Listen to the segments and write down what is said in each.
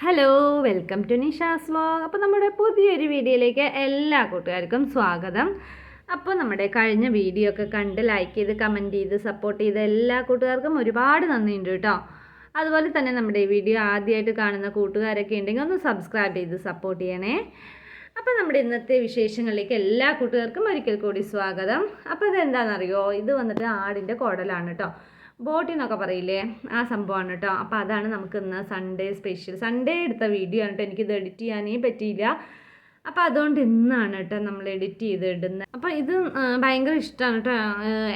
Hello, welcome to Nisha's vlog. അപ്പോൾ നമ്മുടെ പുതിയൊരു വീഡിയോയിലേക്ക് എല്ലാ കൂട്ടുകാർക്കും സ്വാഗതം. അപ്പോൾ നമ്മുടെ കഴിഞ്ഞ വീഡിയോ ഒക്കെ കണ്ട് ലൈക്ക് ചെയ്ത് കമൻറ്റ് ചെയ്ത് സപ്പോർട്ട് ചെയ്ത എല്ലാ കൂട്ടുകാർക്കും ഒരുപാട് നന്ദിയുണ്ട് കേട്ടോ. അതുപോലെ തന്നെ നമ്മുടെ ഈ വീഡിയോ ആദ്യമായിട്ട് കാണുന്ന കൂട്ടുകാരൊക്കെ ഉണ്ടെങ്കിൽ ഒന്ന് സബ്സ്ക്രൈബ് ചെയ്ത് സപ്പോർട്ട് ചെയ്യണേ. അപ്പോൾ നമ്മുടെ ഇന്നത്തെ വിശേഷങ്ങളിലേക്ക് എല്ലാ കൂട്ടുകാർക്കും ഒരിക്കൽ കൂടി സ്വാഗതം. അപ്പോൾ ഇതെന്താണെന്നറിയോ, ഇത് വന്നിട്ട് ആടിൻ്റെ കുടലാണ് കേട്ടോ. ബോട്ടി എന്നൊക്കെ പറയില്ലേ, ആ സംഭവമാണ് കേട്ടോ. അപ്പോൾ അതാണ് നമുക്ക് ഇന്ന് സൺഡേ സ്പെഷ്യൽ. സൺഡേ എടുത്ത വീഡിയോ ആണ് കേട്ടോ. എനിക്കിത് എഡിറ്റ് ചെയ്യാനേ പറ്റിയില്ല. അപ്പോൾ അതുകൊണ്ട് ഇന്നാണ് കേട്ടോ നമ്മൾ എഡിറ്റ് ചെയ്ത് ഇടുന്നത്. അപ്പോൾ ഇത് ഭയങ്കര ഇഷ്ടമാണ് കേട്ടോ.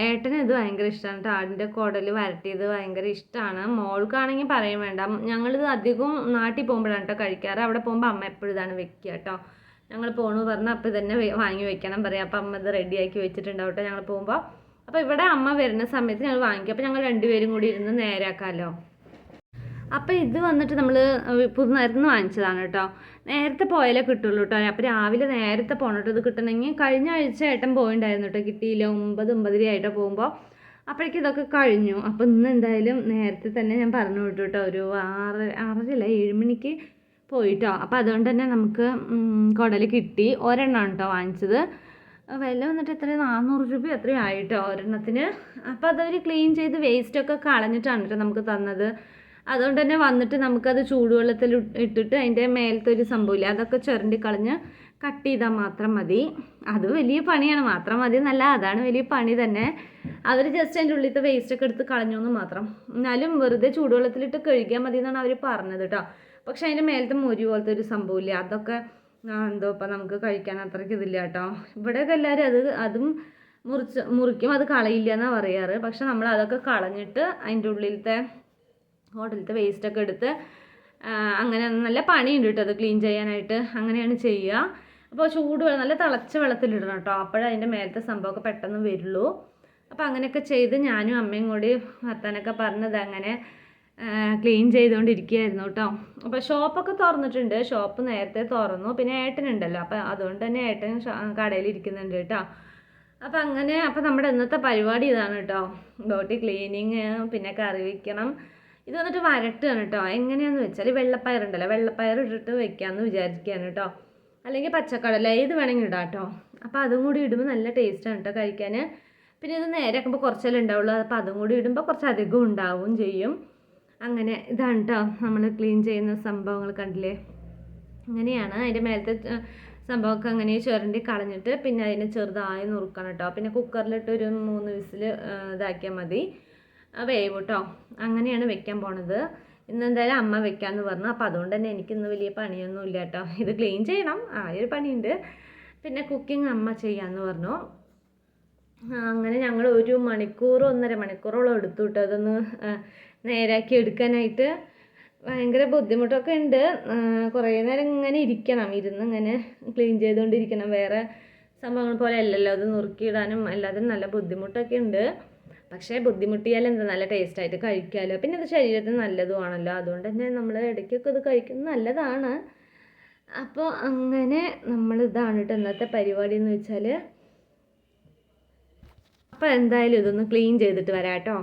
ഏട്ടന് ഇത് ഭയങ്കര ഇഷ്ടമാണ് കേട്ടോ. ആടിൻ്റെ കുടൽ വരട്ടിയത് ഭയങ്കര ഇഷ്ടമാണ്. മോൾക്കാണെങ്കിൽ പറയും വേണ്ട. ഞങ്ങളിത് അധികം നാട്ടിൽ പോകുമ്പോഴാണ് കേട്ടോ കഴിക്കാറ്. അവിടെ പോകുമ്പോൾ അമ്മ എപ്പോഴും ഇതാണ് വെക്കുക കേട്ടോ. ഞങ്ങൾ പോകണമെന്ന് പറഞ്ഞാൽ അപ്പോൾ തന്നെ വാങ്ങി വെക്കണം പറയും. അപ്പോൾ അമ്മ ഇത് റെഡിയാക്കി വെച്ചിട്ടുണ്ടാവും കേട്ടോ ഞങ്ങൾ പോകുമ്പോൾ. അപ്പോൾ ഇവിടെ അമ്മ വരുന്ന സമയത്ത് ഞങ്ങൾ വാങ്ങിക്കും. അപ്പോൾ ഞങ്ങൾ രണ്ടുപേരും കൂടി ഇരുന്ന് നേരാക്കാമല്ലോ. അപ്പോൾ ഇത് വന്നിട്ട് നമ്മൾ പുതുനേരത്തുനിന്ന് വാങ്ങിച്ചതാണ് കേട്ടോ. നേരത്തെ പോയാലേ കിട്ടുള്ളൂ കേട്ടോ. അപ്പോൾ രാവിലെ നേരത്തെ പോകണം കേട്ടോ ഇത് കിട്ടണമെങ്കിൽ. കഴിഞ്ഞ ആഴ്ച ഏട്ടൻ പോയിണ്ടായിരുന്നു കേട്ടോ, കിട്ടിയില്ല. 9-9:30 ആയിട്ടോ പോകുമ്പോൾ. അപ്പോഴേക്കും ഇതൊക്കെ കഴിഞ്ഞു. അപ്പോൾ ഇന്ന് എന്തായാലും നേരത്തെ തന്നെ ഞാൻ പറഞ്ഞു വിട്ടു കേട്ടോ. ഒരു 6-6:30 മണിക്ക് പോയിട്ടോ. അപ്പോൾ അതുകൊണ്ട് തന്നെ നമുക്ക് കുടൽ കിട്ടി. ഒരെണ്ണമാണ് കേട്ടോ വാങ്ങിച്ചത്. വില വന്നിട്ട് എത്ര 400 രൂപ എത്രയും ആയിട്ടോ ഒരെണ്ണത്തിന്. അപ്പോൾ അതവർ ക്ലീൻ ചെയ്ത് വേസ്റ്റൊക്കെ കളഞ്ഞിട്ടാണ് കേട്ടോ നമുക്ക് തന്നത്. അതുകൊണ്ട് തന്നെ വന്നിട്ട് നമുക്കത് ചൂടുവെള്ളത്തിൽ ഇട്ടിട്ട് അതിൻ്റെ മേലത്തെ ഒരു സംഭവമില്ല, അതൊക്കെ ചുരണ്ടി കളഞ്ഞ് കട്ട് ചെയ്താൽ മാത്രം മതി. അത് വലിയ പണിയാണ്. മാത്രം മതി എന്നല്ല, അതാണ് വലിയ പണി തന്നെ. അവർ ജസ്റ്റ് അതിൻ്റെ ഉള്ളിലത്തെ വേസ്റ്റൊക്കെ എടുത്ത് കളഞ്ഞു എന്ന് മാത്രം. എന്നാലും വെറുതെ ചൂടുവെള്ളത്തിലിട്ട് കഴുകിയാൽ മതി എന്നാണ് അവർ പറഞ്ഞത് കേട്ടോ. പക്ഷേ അതിൻ്റെ മേലത്തെ മുരി പോലത്തെ ഒരു സംഭവമില്ല, അതൊക്കെ എന്തോ ഇപ്പം നമുക്ക് കഴിക്കാൻ അത്രയ്ക്ക് ഇതില്ല കേട്ടോ. ഇവിടെയൊക്കെ എല്ലാവരും അതും മുറിക്കും, അത് കളയില്ല എന്നാണ് പറയാറ്. പക്ഷെ നമ്മൾ അതൊക്കെ കളഞ്ഞിട്ട് അതിൻ്റെ ഉള്ളിലത്തെ ഹോട്ടലിലത്തെ വേസ്റ്റൊക്കെ എടുത്ത് അങ്ങനെ നല്ല പണിയുണ്ട് കേട്ടോ അത് ക്ലീൻ ചെയ്യാനായിട്ട്. അങ്ങനെയാണ് ചെയ്യുക. അപ്പോൾ ചൂടുവെള്ളം നല്ല തിളച്ച വെള്ളത്തിലിടണം കേട്ടോ. അപ്പോഴതിൻ്റെ മേലത്തെ സംഭവമൊക്കെ പെട്ടെന്ന് വരുള്ളൂ. അപ്പോൾ അങ്ങനെയൊക്കെ ചെയ്ത് ഞാനും അമ്മയും കൂടി വർത്താനൊക്കെ പറഞ്ഞത് അങ്ങനെ ക്ലീൻ ചെയ്തുകൊണ്ടിരിക്കുകയായിരുന്നു കേട്ടോ. അപ്പോൾ ഷോപ്പൊക്കെ തുറന്നിട്ടുണ്ട്. ഷോപ്പ് നേരത്തെ തുറന്നു. പിന്നെ ഏട്ടനുണ്ടല്ലോ, അപ്പോൾ അതുകൊണ്ട് തന്നെ ഏട്ടൻ കടയിൽ ഇരിക്കുന്നുണ്ട് കേട്ടോ. അപ്പോൾ അങ്ങനെ അപ്പോൾ നമ്മുടെ ഇന്നത്തെ പരിപാടി ഇതാണ് കേട്ടോ. ബോട്ടി ക്ലീനിങ്, പിന്നെ കറി വയ്ക്കണം. ഇത് വന്നിട്ട് വരട്ടുകയാണ് കേട്ടോ. എങ്ങനെയാണെന്ന് വെച്ചാൽ വെള്ളപ്പയറുണ്ടല്ലോ, വെള്ളപ്പയർ ഇട്ടിട്ട് വെക്കാമെന്ന് വിചാരിക്കുകയാണ് കേട്ടോ. അല്ലെങ്കിൽ പച്ചക്കടല ഏത് വേണമെങ്കിൽ ഇടാം കേട്ടോ. അപ്പോൾ അതും കൂടി ഇടുമ്പോൾ നല്ല ടേസ്റ്റാണ് കേട്ടോ കഴിക്കാൻ. പിന്നെ ഇത് നേരെ ആക്കുമ്പോൾ കുറച്ചല്ലേ ഉണ്ടാവുള്ളൂ. അപ്പോൾ അതും കൂടി ഇടുമ്പോൾ കുറച്ച് അധികം ഉണ്ടാവും ചെയ്യും. അങ്ങനെ ഇതാണ് കേട്ടോ നമ്മൾ ക്ലീൻ ചെയ്യുന്ന സംഭവങ്ങൾ. കണ്ടില്ലേ, അങ്ങനെയാണ്. അതിൻ്റെ മേലത്തെ സംഭവമൊക്കെ അങ്ങനെ ചുരണ്ടി കളഞ്ഞിട്ട് പിന്നെ അതിനെ ചെറുതായി നുറുക്കണം കേട്ടോ. പിന്നെ കുക്കറിലിട്ട് ഒരു 3 വിസിൽ ഇതാക്കിയാൽ മതി, വേവ് കേട്ടോ. അങ്ങനെയാണ് വെക്കാൻ പോണത്. ഇന്ന് എന്തായാലും അമ്മ വെക്കാമെന്ന് പറഞ്ഞു. അപ്പോൾ അതുകൊണ്ട് തന്നെ എനിക്കിന്ന് വലിയ പണിയൊന്നും ഇല്ല കേട്ടോ. ഇത് ക്ലീൻ ചെയ്യണം, ആ ഒരു പണിയുണ്ട്. പിന്നെ കുക്കിംഗ് അമ്മ ചെയ്യാമെന്ന് പറഞ്ഞു. അങ്ങനെ ഞങ്ങൾ 1 മണിക്കൂർ 1.5 മണിക്കൂറോളം എടുത്തു കേട്ടോ അതൊന്ന് നേരാക്കി എടുക്കാനായിട്ട്. ഭയങ്കര ബുദ്ധിമുട്ടൊക്കെ ഉണ്ട്. കുറേ നേരം ഇങ്ങനെ ഇരിക്കണം, ഇരുന്ന് ഇങ്ങനെ ക്ലീൻ ചെയ്തുകൊണ്ടിരിക്കണം. വേറെ സംഭവങ്ങൾ പോലെ അല്ലല്ലോ, അത് നുറുക്കിയിടാനും എല്ലാത്തിനും നല്ല ബുദ്ധിമുട്ടൊക്കെ ഉണ്ട്. പക്ഷേ ബുദ്ധിമുട്ടിയാൽ എന്താ, നല്ല ടേസ്റ്റായിട്ട് കഴിക്കാമല്ലോ. പിന്നെ ഇത് ശരീരത്തിന് നല്ലതുമാണല്ലോ. അതുകൊണ്ട് തന്നെ നമ്മൾ ഇടയ്ക്കൊക്കെ ഇത് കഴിക്കുന്നത് നല്ലതാണ്. അപ്പോൾ അങ്ങനെ നമ്മളിതാണ് കേട്ടോ ഇന്നത്തെ പരിപാടി എന്ന് വെച്ചാൽ. അപ്പോൾ എന്തായാലും ഇതൊന്ന് ക്ലീൻ ചെയ്തിട്ട് വരാം കേട്ടോ.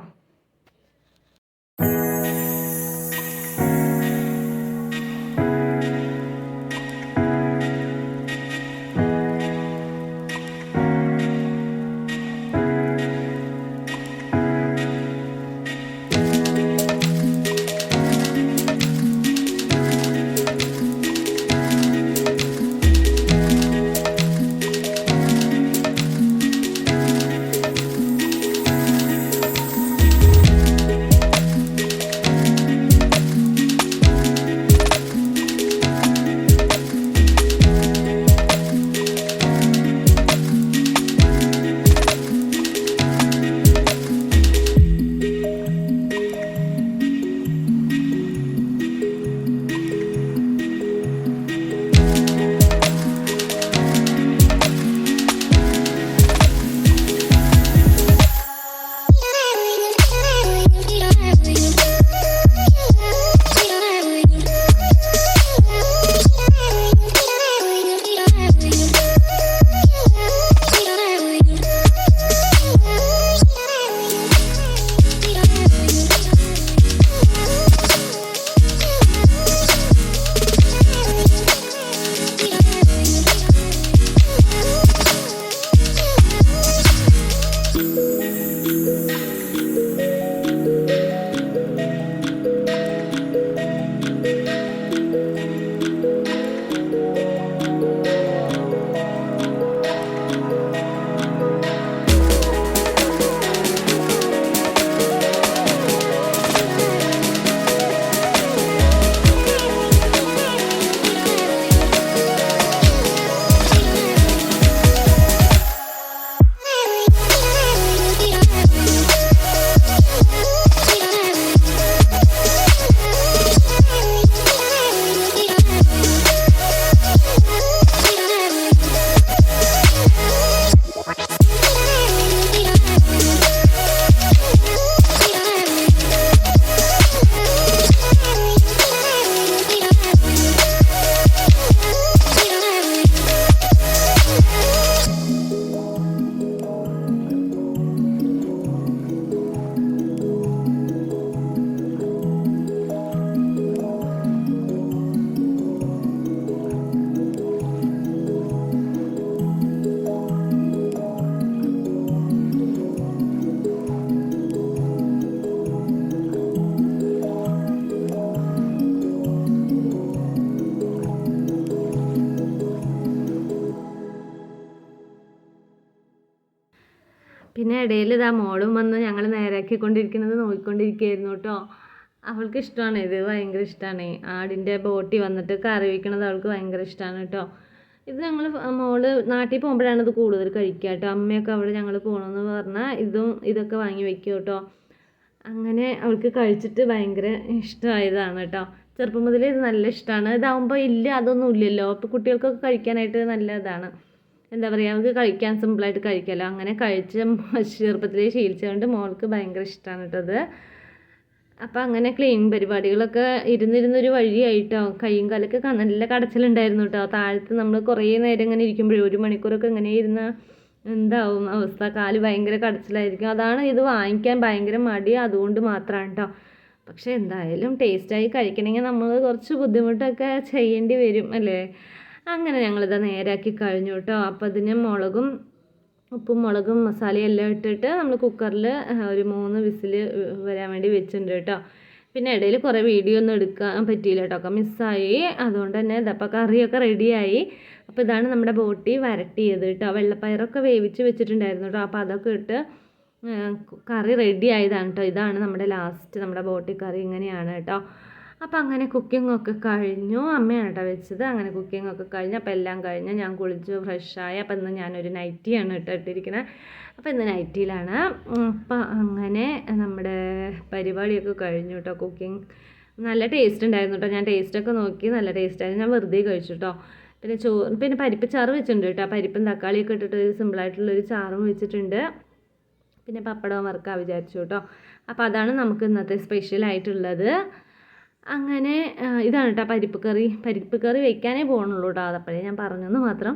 ഇടയിൽ ഇതാ മോളും വന്ന് ഞങ്ങൾ നേരാക്കിക്കൊണ്ടിരിക്കുന്നത് നോക്കിക്കൊണ്ടിരിക്കുകയായിരുന്നു കേട്ടോ. അവൾക്ക് ഇഷ്ടമാണ്, ഇത് ഭയങ്കര ഇഷ്ടമാണ്. ആടിൻ്റെ ബോട്ടി വന്നിട്ട് കറി വയ്ക്കണത് അവൾക്ക് ഭയങ്കര ഇഷ്ടമാണ് കേട്ടോ. ഇത് ഞങ്ങൾ മോള് നാട്ടിൽ പോകുമ്പോഴാണ് ഇത് കൂടുതൽ കഴിക്കുക കേട്ടോ. അമ്മയൊക്കെ അവിടെ ഞങ്ങൾ പോകണമെന്ന് പറഞ്ഞാൽ ഇതൊക്കെ വാങ്ങി വയ്ക്കും കേട്ടോ. അങ്ങനെ അവൾക്ക് കഴിച്ചിട്ട് ഭയങ്കര ഇഷ്ടമായതാണ് കേട്ടോ. ചെറുപ്പം മുതലേ ഇത് നല്ല ഇഷ്ടമാണ്. ഇതാകുമ്പോൾ ഇല്ല അതൊന്നും ഇല്ലല്ലോ, അപ്പോൾ കുട്ടികൾക്കൊക്കെ കഴിക്കാനായിട്ട് നല്ല ഇതാണ്. എന്താ പറയുക, അവൾക്ക് കഴിക്കാൻ സിമ്പിളായിട്ട് കഴിക്കാമല്ലോ. അങ്ങനെ ചെറുപ്പത്തിലേ ശീലിച്ചുകൊണ്ട് മോൾക്ക് ഭയങ്കര ഇഷ്ടമാണ് കേട്ടോ അത്. അപ്പോൾ അങ്ങനെ ക്ലീനിങ് പരിപാടികളൊക്കെ ഇരുന്നിരുന്നൊരു വഴിയായിട്ടോ. കൈയും കാലൊക്കെ നല്ല കടച്ചിലുണ്ടായിരുന്നു കേട്ടോ. താഴത്ത് നമ്മൾ കുറേ നേരം ഇങ്ങനെ ഇരിക്കുമ്പോഴേ 1 മണിക്കൂറൊക്കെ ഇങ്ങനെ ഇരുന്ന് എന്താവും അവസ്ഥ, കാല് ഭയങ്കര കടച്ചിലായിരിക്കും. അതാണ് ഇത് വാങ്ങിക്കാൻ ഭയങ്കര മടി, അതുകൊണ്ട് മാത്രമാണ് കേട്ടോ. പക്ഷേ എന്തായാലും ടേസ്റ്റായി കഴിക്കണമെങ്കിൽ നമ്മൾ കുറച്ച് ബുദ്ധിമുട്ടൊക്കെ ചെയ്യേണ്ടി വരും അല്ലേ. അങ്ങനെ ഞങ്ങളിത് നേരാക്കി കഴിഞ്ഞു കേട്ടോ. അപ്പോൾ അതിന് ഉപ്പും മുളകും മസാലയും എല്ലാം ഇട്ടിട്ട് നമ്മൾ കുക്കറിൽ ഒരു 3 വിസിൽ വരാൻ വേണ്ടി വെച്ചിട്ടുണ്ട് കേട്ടോ. പിന്നെ ഇടയിൽ കുറേ വീഡിയോ ഒന്നും എടുക്കാൻ പറ്റിയില്ല കേട്ടോ, ഒക്കെ മിസ്സായി. അതുകൊണ്ട് തന്നെ ഇതപ്പോൾ കറിയൊക്കെ റെഡിയായി. അപ്പോൾ ഇതാണ് നമ്മുടെ ബോട്ടി വരട്ടിയത് കേട്ടോ. വെള്ളപ്പയറൊക്കെ വേവിച്ച് വെച്ചിട്ടുണ്ടായിരുന്നു കേട്ടോ. അപ്പോൾ അതൊക്കെ ഇട്ട് കറി റെഡി ആയതാണ് കേട്ടോ. ഇതാണ് നമ്മുടെ ലാസ്റ്റ് നമ്മുടെ ബോട്ടി കറി, ഇങ്ങനെയാണ് കേട്ടോ. അപ്പോൾ അങ്ങനെ കുക്കിങ്ങൊക്കെ കഴിഞ്ഞു. അമ്മയാണ് കേട്ടോ വെച്ചത്. അങ്ങനെ കുക്കിങ്ങൊക്കെ കഴിഞ്ഞു. അപ്പോൾ എല്ലാം കഴിഞ്ഞ് ഞാൻ കുളിച്ചു ഫ്രഷായി. അപ്പോൾ ഇന്ന് ഞാനൊരു നൈറ്റിയാണ് ഇട്ടിരിക്കുന്നത്. അപ്പോൾ ഇന്ന് നൈറ്റിയിലാണ്. അപ്പോൾ അങ്ങനെ നമ്മുടെ പരിപാടിയൊക്കെ കഴിഞ്ഞു കേട്ടോ. കുക്കിംഗ് നല്ല ടേസ്റ്റ് ഉണ്ടായിരുന്നു കേട്ടോ. ഞാൻ ടേസ്റ്റൊക്കെ നോക്കി, നല്ല ടേസ്റ്റായിരുന്നു. ഞാൻ വെറുതെ കഴിച്ചു കേട്ടോ. പിന്നെ പരിപ്പ് ചാറ് വെച്ചിട്ടുണ്ട് കേട്ടോ. പരിപ്പും തക്കാളിയൊക്കെ ഇട്ടിട്ട് സിമ്പിളായിട്ടുള്ളൊരു ചാറും വെച്ചിട്ടുണ്ട്. പിന്നെ പപ്പടവും വറുക്കാൻ വിചാരിച്ചു കേട്ടോ. അപ്പോൾ അതാണ് നമുക്ക് ഇന്നത്തെ സ്പെഷ്യലായിട്ടുള്ളത്. അങ്ങനെ ഇതാണ് കേട്ടോ പരിപ്പ് കറി വെക്കാനേ പോകണുള്ളൂ കേട്ടോ. അതപ്പോഴേ ഞാൻ പറഞ്ഞെന്ന് മാത്രം.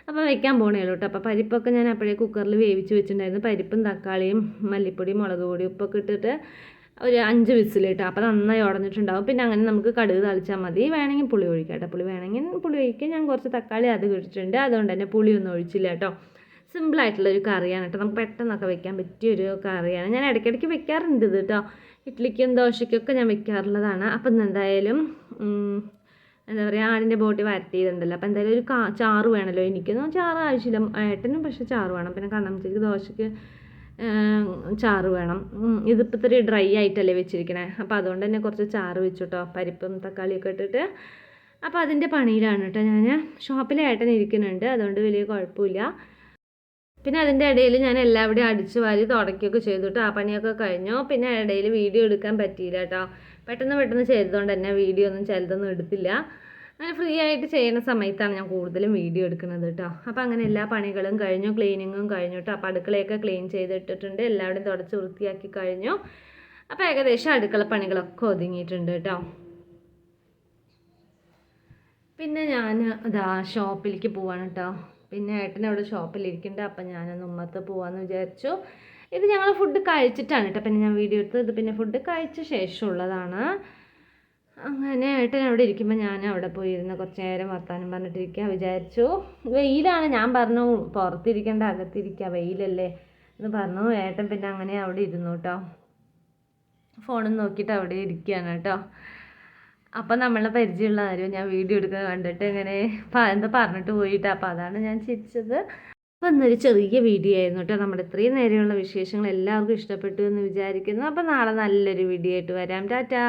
അപ്പോൾ വെക്കാൻ പോകണേ ഉള്ളൂ കേട്ടോ. അപ്പോൾ പരിപ്പൊക്കെ ഞാൻ അപ്പോഴേ കുക്കറിൽ വേവിച്ച് വെച്ചിട്ടുണ്ടായിരുന്നു. പരിപ്പും തക്കാളിയും മല്ലിപ്പൊടി മുളക് പൊടി ഉപ്പൊക്കെ ഇട്ടിട്ട് ഒരു 5 വിസിൽ കേട്ടോ. അപ്പോൾ നന്നായി ഉടഞ്ഞിട്ടുണ്ടാവും. പിന്നെ അങ്ങനെ നമുക്ക് കടുക് തളിച്ചാൽ മതി. വേണമെങ്കിൽ പുളി ഒഴിക്കാം കേട്ടോ. പുളി വേണമെങ്കിൽ പുളി ഒഴിക്കുക. ഞാൻ കുറച്ച് തക്കാളി അത് ഇട്ടിട്ടുണ്ട്, അതുകൊണ്ട് തന്നെ പുളിയൊന്നും ഒഴിച്ചില്ല കേട്ടോ. സിമ്പിളായിട്ടുള്ളൊരു കറിയാണ് കേട്ടോ. നമുക്ക് പെട്ടെന്നൊക്കെ വെക്കാൻ പറ്റിയൊരു കറിയാണ്. ഞാൻ ഇടയ്ക്കിടയ്ക്ക് വെക്കാറുണ്ട് ഇത് കേട്ടോ. ഇഡ്ഡലിക്കും ദോശയ്ക്കൊക്കെ ഞാൻ വെക്കാറുള്ളതാണ്. അപ്പം എന്തായാലും എന്താ പറയുക, ആടിൻ്റെ ബോട്ടി വരട്ടിയതുണ്ടല്ലോ. അപ്പോൾ എന്തായാലും ഒരു ചാറ് വേണമല്ലോ. എനിക്കൊന്നും ചാറ് ആവശ്യമില്ല, ഏട്ടനും പക്ഷേ ചാറ് വേണം. പിന്നെ കണ്ണമ്മച്ചിക്ക് ദോശയ്ക്ക് ചാറ് വേണം. ഇതിപ്പോൾ ഇത്തിരി ഡ്രൈ ആയിട്ടല്ലേ വെച്ചിരിക്കണേ. അപ്പോൾ അതുകൊണ്ട് തന്നെ കുറച്ച് ചാറ് വെച്ചു കേട്ടോ, പരിപ്പും തക്കാളിയൊക്കെ ഇട്ടിട്ട്. അപ്പോൾ അതിൻ്റെ പണിയിലാണ് കേട്ടോ ഞാൻ. ഷോപ്പിൽ ഏട്ടൻ ഇരിക്കുന്നുണ്ട്, അതുകൊണ്ട് വലിയ കുഴപ്പമില്ല. പിന്നെ അതിൻ്റെ ഇടയിൽ ഞാൻ എല്ലാവിടെയും അടിച്ച് വാരി തുടക്കുകയൊക്കെ ചെയ്തു കേട്ടോ. ആ പണിയൊക്കെ കഴിഞ്ഞു. പിന്നെ ഇടയിൽ വീഡിയോ എടുക്കാൻ പറ്റിയില്ല കേട്ടോ. പെട്ടെന്ന് ചെയ്തതുകൊണ്ട് തന്നെ വീഡിയോ ഒന്നും ചിലതൊന്നും എടുത്തില്ല. അങ്ങനെ ഫ്രീ ആയിട്ട് ചെയ്യുന്ന സമയത്താണ് ഞാൻ കൂടുതലും വീഡിയോ എടുക്കുന്നത് കേട്ടോ. അപ്പോൾ അങ്ങനെ എല്ലാ പണികളും കഴിഞ്ഞു, ക്ലീനിങ്ങും കഴിഞ്ഞു കേട്ടോ. അപ്പോൾ അടുക്കളയൊക്കെ ക്ലീൻ ചെയ്തിട്ടിട്ടുണ്ട്, എല്ലാവരുടെയും തുടച്ച് വൃത്തിയാക്കി കഴിഞ്ഞു. അപ്പോൾ ഏകദേശം അടുക്കള പണികളൊക്കെ ഒതുങ്ങിയിട്ടുണ്ട് കേട്ടോ. പിന്നെ ഞാൻ ഇതാ ഷോപ്പിലേക്ക് പോവാണ് കേട്ടോ. പിന്നെ ഏട്ടനവിടെ ഷോപ്പിലിരിക്കുന്നുണ്ട്. അപ്പം ഞാനൊന്ന് ഉമ്മത്ത് പോകാമെന്ന് വിചാരിച്ചു. ഇത് ഞങ്ങൾ ഫുഡ് കഴിച്ചിട്ടാണ് കേട്ടോ. പിന്നെ ഞാൻ വീഡിയോ എടുത്തത് ഇത് പിന്നെ ഫുഡ് കഴിച്ച ശേഷമുള്ളതാണ്. അങ്ങനെ ഏട്ടൻ അവിടെ ഇരിക്കുമ്പോൾ ഞാൻ അവിടെ പോയി ഇരുന്ന് കുറച്ച് നേരം വർത്താനം പറഞ്ഞിട്ടിരിക്കാൻ വിചാരിച്ചു. വെയിലാണ്, ഞാൻ പറഞ്ഞു പുറത്തിരിക്കേണ്ട അകത്തിരിക്കുക, വെയിലല്ലേ എന്ന് പറഞ്ഞു. ഏട്ടൻ പിന്നെ അങ്ങനെ അവിടെ ഇരുന്നു കേട്ടോ. ഫോണും നോക്കിയിട്ട് അവിടെ ഇരിക്കുകയാണ് കേട്ടോ. അപ്പം നമ്മളെ പരിചയമുള്ള ആരും ഞാൻ വീഡിയോ എടുക്കുന്നത് കണ്ടിട്ട് ഇങ്ങനെ എന്താ പറഞ്ഞിട്ട് പോയിട്ട്, അപ്പോൾ അതാണ് ഞാൻ ചിരിച്ചത്. അപ്പോൾ ഇന്നൊരു ചെറിയ വീഡിയോ ആയിരുന്നു കേട്ടോ. നമ്മുടെ ഇത്രയും നേരെയുള്ള വിശേഷങ്ങൾ എല്ലാവർക്കും ഇഷ്ടപ്പെട്ടു എന്ന് വിചാരിക്കുന്നു. അപ്പോൾ നാളെ നല്ലൊരു വീഡിയോ ആയിട്ട് വരാം. ടാറ്റാ.